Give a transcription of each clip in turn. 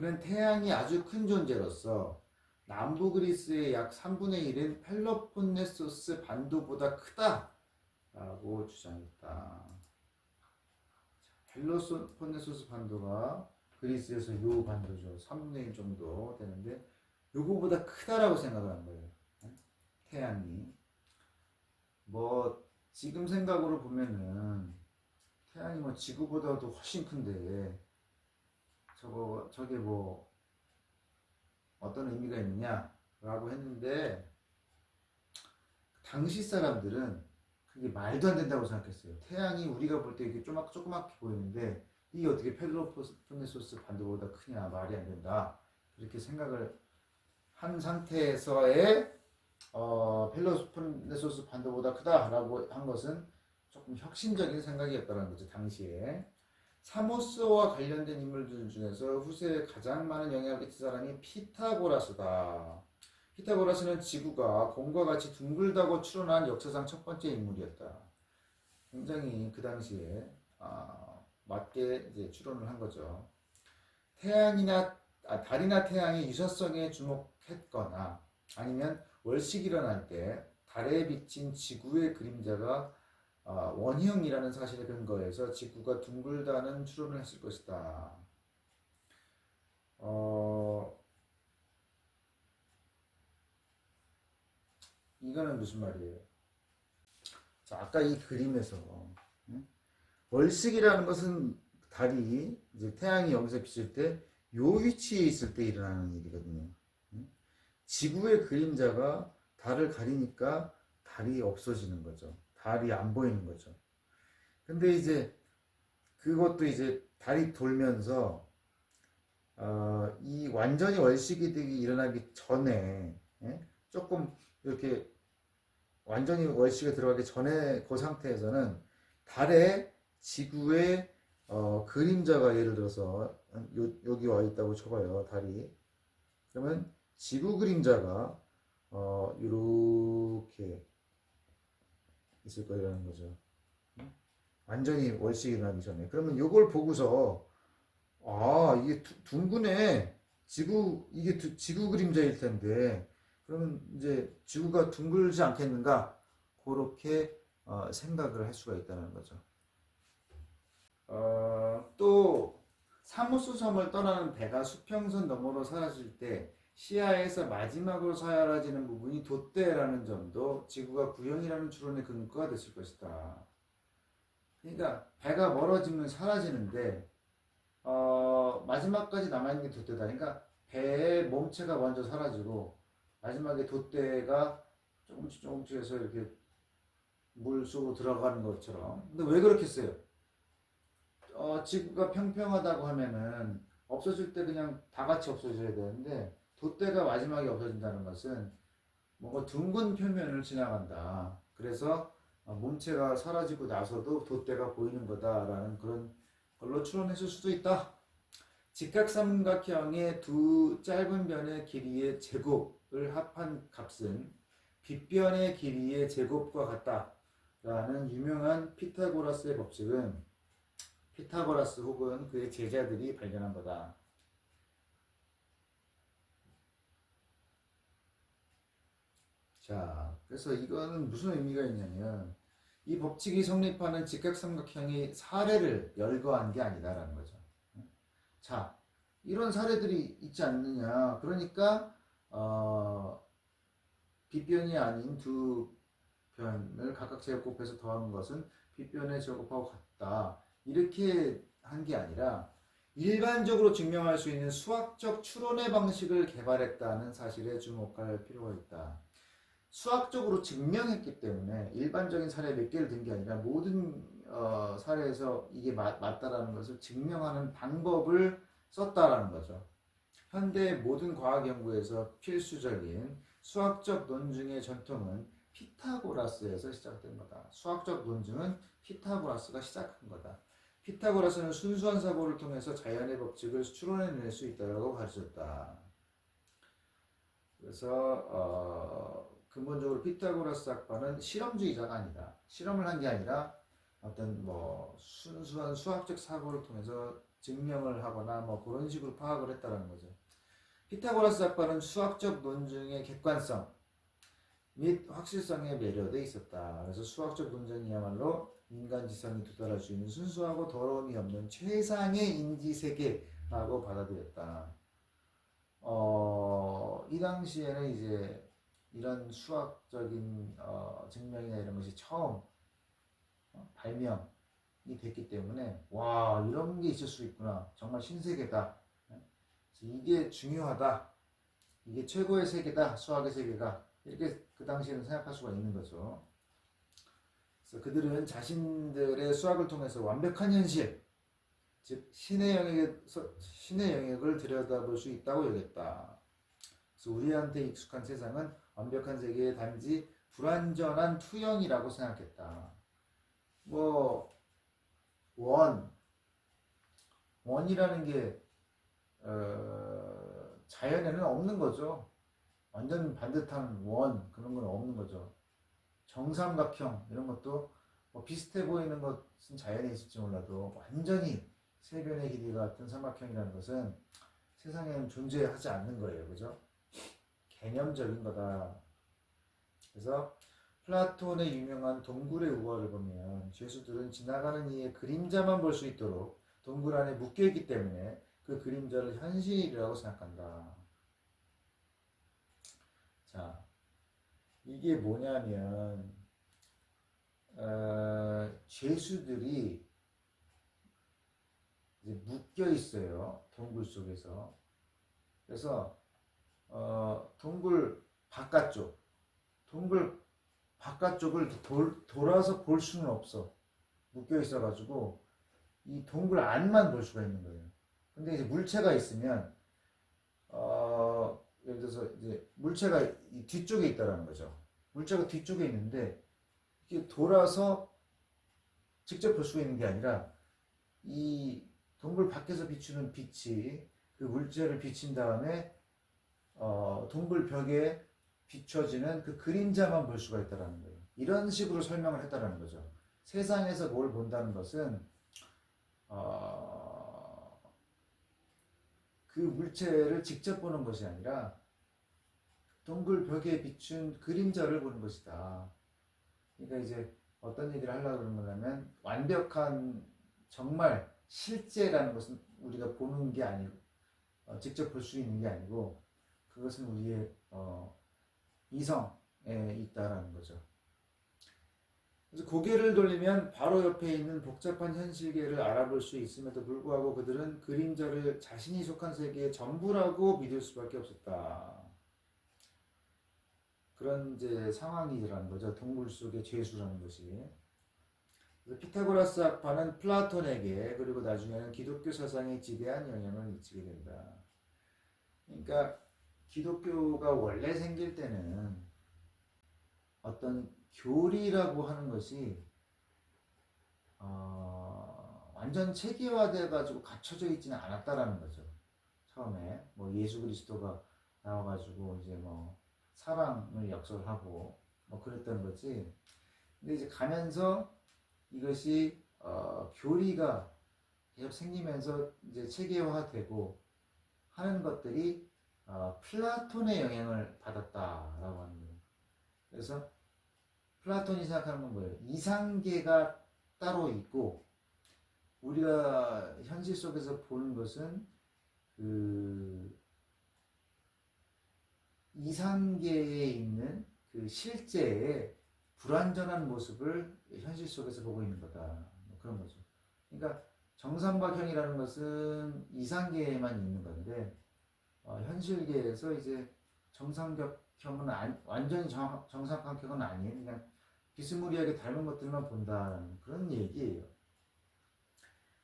그는 태양이 아주 큰 존재로서 남부 그리스의 약 3분의 1은 펠로폰네소스 반도보다 크다라고 주장했다. 펠로폰네소스 반도가 그리스에서 요 반도죠. 3분의 1 정도 되는데 요거보다 크다라고 생각을 거예요. 태양이. 뭐 지금 생각으로 보면은 태양이 뭐 지구보다도 훨씬 큰데 저게 뭐 어떤 의미가 있느냐라고 했는데 당시 사람들은 그게 말도 안 된다고 생각했어요. 태양이 우리가 볼 때 이렇게 조그맣게 보이는데 이게 어떻게 펠로폰네소스 반도보다 크냐, 말이 안 된다. 그렇게 생각을 한 상태에서의 펠로폰네소스 반도보다 크다라고 한 것은 조금 혁신적인 생각이었다는 거죠. 당시에. 사모스와 관련된 인물들 중에서 후세에 가장 많은 영향을 끼친 사람이 피타고라스다. 피타고라스는 지구가 공과 같이 둥글다고 추론한 역사상 첫 번째 인물이었다. 굉장히 그 당시에 맞게 이제 추론을 한 거죠. 달이나 태양이 유사성에 주목했거나 아니면 월식이 일어날 때 달에 비친 지구의 그림자가 원형이라는 사실에 근거해서 지구가 둥글다는 추론을 했을 것이다. 이거는 무슨 말이에요? 자, 아까 이 그림에서 월식이라는 것은 달이 이제 태양이 여기서 비칠 때 요 위치에 있을 때 일어나는 일이거든요. 지구의 그림자가 달을 가리니까 달이 없어지는 거죠. 달이 안 보이는 거죠. 근데 이제 그것도 이제 달이 돌면서 이 완전히 월식이 되기 일어나기 전에 조금 이렇게 완전히 월식에 들어가기 전에 그 상태에서는 달에 지구의 그림자가 예를 들어서 여기 와 있다고 쳐봐요. 달이. 그러면 지구 그림자가 이렇게 있을 거라는 거죠. 완전히 월식이 일어나기 전에. 그러면 이걸 보고서 이게 둥근해. 이게 지구 그림자일 텐데 그러면 이제 지구가 둥글지 않겠는가? 그렇게 생각을 할 수가 있다는 거죠. 또 사무스 섬을 떠나는 배가 수평선 너머로 사라질 때 시야에서 마지막으로 사라지는 부분이 돛대라는 점도 지구가 구형이라는 추론의 근거가 됐을 것이다. 그러니까 배가 멀어지면 사라지는데 마지막까지 남아있는 게 돛대다. 그러니까 배의 몸체가 먼저 사라지고 마지막에 돛대가 조금씩 해서 이렇게 물 속으로 들어가는 것처럼. 근데 왜 그렇게 했어요? 지구가 평평하다고 하면은 없어질 때 그냥 다 같이 없어져야 되는데 돛대가 마지막에 없어진다는 것은 뭔가 둥근 표면을 지나간다. 그래서 몸체가 사라지고 나서도 돛대가 보이는 거다라는 그런 걸로 추론했을 수도 있다. 직각삼각형의 두 짧은 변의 길이의 제곱을 합한 값은 빗변의 길이의 제곱과 같다라는 유명한 피타고라스의 법칙은 피타고라스 혹은 그의 제자들이 발견한 거다. 자, 그래서 이거는 무슨 의미가 있냐면 이 법칙이 성립하는 직각삼각형이 사례를 열거한 게 아니다라는 거죠. 자, 이런 사례들이 있지 않느냐. 그러니까 빗변이 아닌 두 변을 각각 제곱해서 더하는 것은 빗변의 제곱하고 같다. 이렇게 한 게 아니라 일반적으로 증명할 수 있는 수학적 추론의 방식을 개발했다는 사실에 주목할 필요가 있다. 수학적으로 증명했기 때문에 일반적인 사례 몇 개를 든 게 아니라 모든 사례에서 이게 맞다라는 것을 증명하는 방법을 썼다라는 거죠. 현대 모든 과학 연구에서 필수적인 수학적 논증의 전통은 피타고라스에서 시작된 거다. 수학적 논증은 피타고라스가 시작한 거다. 피타고라스는 순수한 사고를 통해서 자연의 법칙을 추론해낼 수 있다고 가르쳤다. 그래서 근본적으로 피타고라스 학파는 실험주의자가 아니다. 실험을 한 게 아니라 어떤 뭐 순수한 수학적 사고를 통해서 증명을 하거나 뭐 그런 식으로 파악을 했다라는 거죠. 피타고라스 학파는 수학적 논증의 객관성 및 확실성에 매료돼 있었다. 그래서 수학적 논쟁이야말로 인간 지성이 도달할 수 있는 순수하고 더러움이 없는 최상의 인지 세계라고 받아들였다. 이 당시에는 이제 이런 수학적인 증명이나 이런 것이 처음 발명이 됐기 때문에 와 이런 게 있을 수 있구나. 정말 신세계다. 이게 중요하다. 이게 최고의 세계다. 수학의 세계가. 이렇게 그 당시에는 생각할 수가 있는 거죠. 그래서 그들은 자신들의 수학을 통해서 완벽한 현실, 즉 신의 영역을 들여다볼 수 있다고 여겼다. 그래서 우리한테 익숙한 세상은 완벽한 세계의 단지 불완전한 투영이라고 생각했다. 뭐 원이라는 게 자연에는 없는 거죠. 완전 반듯한 원 그런 건 없는 거죠. 정삼각형 이런 것도 뭐 비슷해 보이는 것은 자연에 있을지 몰라도 완전히 세 변의 길이가 같은 삼각형이라는 것은 세상에는 존재하지 않는 거예요. 그죠? 개념적인 거다. 그래서 플라톤의 유명한 동굴의 우화를 보면 죄수들은 지나가는 이의 그림자만 볼 수 있도록 동굴 안에 묶여있기 때문에 그 그림자를 현실이라고 생각한다. 자, 이게 뭐냐면 죄수들이 이제 묶여 있어요. 동굴 속에서. 그래서 동굴 바깥쪽을 돌아서 볼 수는 없어. 묶여 있어가지고 이 동굴 안만 볼 수가 있는 거예요. 근데 이제 물체가 있으면 예를 들어서 이제 물체가 이 뒤쪽에 있다라는 거죠. 물체가 뒤쪽에 있는데 이렇게 돌아서 직접 볼 수 있는 게 아니라 이 동굴 밖에서 비추는 빛이 그 물체를 비친 다음에 동굴 벽에 비춰지는 그 그림자만 볼 수가 있다라는 거예요. 이런 식으로 설명을 했다라는 거죠. 세상에서 뭘 본다는 것은 그 물체를 직접 보는 것이 아니라 동굴 벽에 비춘 그림자를 보는 것이다. 그러니까 이제 어떤 얘기를 하려고 그러는 거냐면 완벽한 정말 실제라는 것은 우리가 보는 게 아니고 직접 볼 수 있는 게 아니고 그것은 우리의 이성에 있다라는 거죠. 그래서 고개를 돌리면 바로 옆에 있는 복잡한 현실계를 알아볼 수 있음에도 불구하고 그들은 그림자를 자신이 속한 세계의 전부라고 믿을 수밖에 없었다. 그런 이제 상황이라는 거죠. 동굴 속의 죄수라는 것이. 그래서 피타고라스 학파는 플라톤에게 그리고 나중에는 기독교 사상에 지대한 영향을 미치게 된다. 그러니까 기독교가 원래 생길 때는 어떤 교리라고 하는 것이 완전 체계화돼 가지고 갖춰져 있지는 않았다라는 거죠. 처음에 뭐 예수 그리스도가 나와가지고 이제 뭐 사랑을 역설하고 뭐 그랬던 거지. 근데 이제 가면서 이것이 교리가 계속 생기면서 이제 체계화되고 하는 것들이 플라톤의 영향을 받았다라고 하는 거예요. 그래서 플라톤이 생각하는 건 뭐예요? 이상계가 따로 있고 우리가 현실 속에서 보는 것은 그 이상계에 있는 그 실제의 불완전한 모습을 현실 속에서 보고 있는 거다. 뭐 그런 거죠. 그러니까 정삼각형이라는 것은 이상계에만 있는 건데 현실계에서 이제 정삼각형은 완전히 정삼각형은 아닌 그냥 비스무리하게 닮은 것들만 본다는 그런 얘기예요.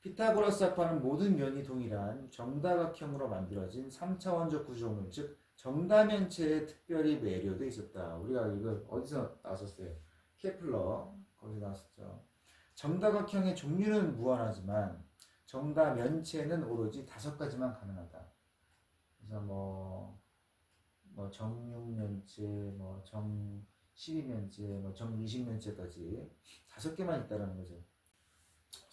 피타고라스 학파는 모든 면이 동일한 정다각형으로 만들어진 3차원적 구조물, 즉 정다면체에 특별히 매료돼 있었다. 우리가 이거 어디서 나왔었어요? 케플러 거기서 나왔었죠. 정다각형의 종류는 무한하지만 정다면체는 오로지 5가지만 가능하다. 그래서 뭐 정육면체, 뭐 정12면체, 뭐 정20면체까지 5개만 있다라는 거죠.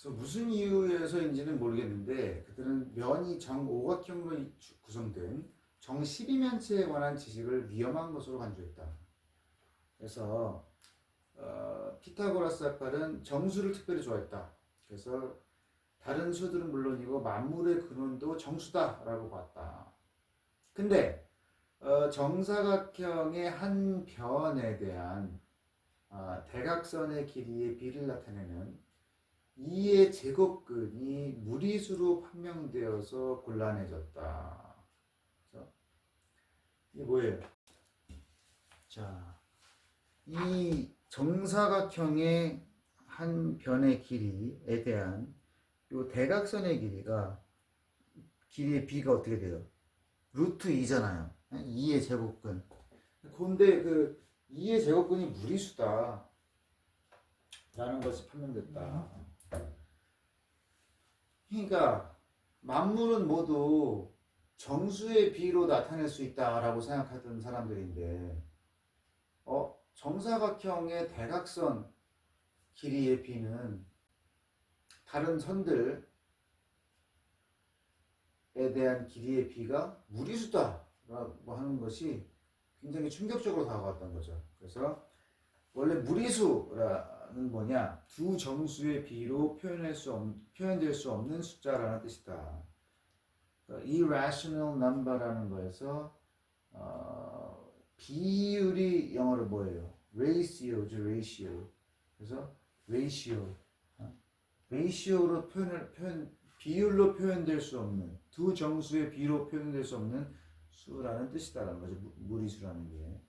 그래서 무슨 이유에서인지는 모르겠는데 그들은 면이 정오각형으로 구성된 정 12면체에 관한 지식을 위험한 것으로 간주했다. 그래서 피타고라스 학파는 정수를 특별히 좋아했다. 그래서 다른 수들은 물론이고 만물의 근원도 정수다라고 봤다. 근데 정사각형의 한 변에 대한 대각선의 길이의 비를 나타내는 2의 제곱근이 무리수로 판명되어서 곤란해졌다. 그래서 이게 뭐예요? 자, 이 정사각형의 한 변의 길이에 대한 이 대각선의 길이의 비가 어떻게 돼요? 루트 2잖아요. 2의 제곱근. 근데 그 2의 제곱근이 무리수다 라는 것이 판명됐다. 그러니까 만물은 모두 정수의 비로 나타낼 수 있다라고 생각하던 사람들인데 정사각형의 대각선 길이의 비는 다른 선들에 대한 길이의 비가 무리수다라고 하는 것이 굉장히 충격적으로 다가왔던 거죠. 그래서 원래 무리수라는 뭐냐? 두 정수의 비로 표현될 수 없는 숫자라는 뜻이다. 그러니까 irrational number라는 거에서 비율이 영어로 뭐예요? ratio죠, ratio. 그래서 ratio로 비율로 표현될 수 없는 두 정수의 비로 표현될 수 없는 수라는 뜻이다라는 거죠. 무리수라는 게.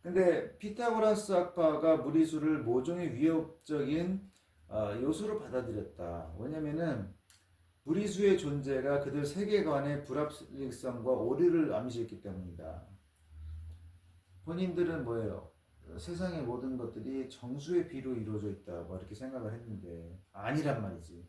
근데 피타고라스 학파가 무리수를 모종의 위협적인 요소로 받아들였다. 왜냐면은 무리수의 존재가 그들 세계관의 불합리성과 오류를 암시했기 때문이다. 본인들은 뭐예요? 세상의 모든 것들이 정수의 비로 이루어져 있다. 뭐 이렇게 생각을 했는데 아니란 말이지.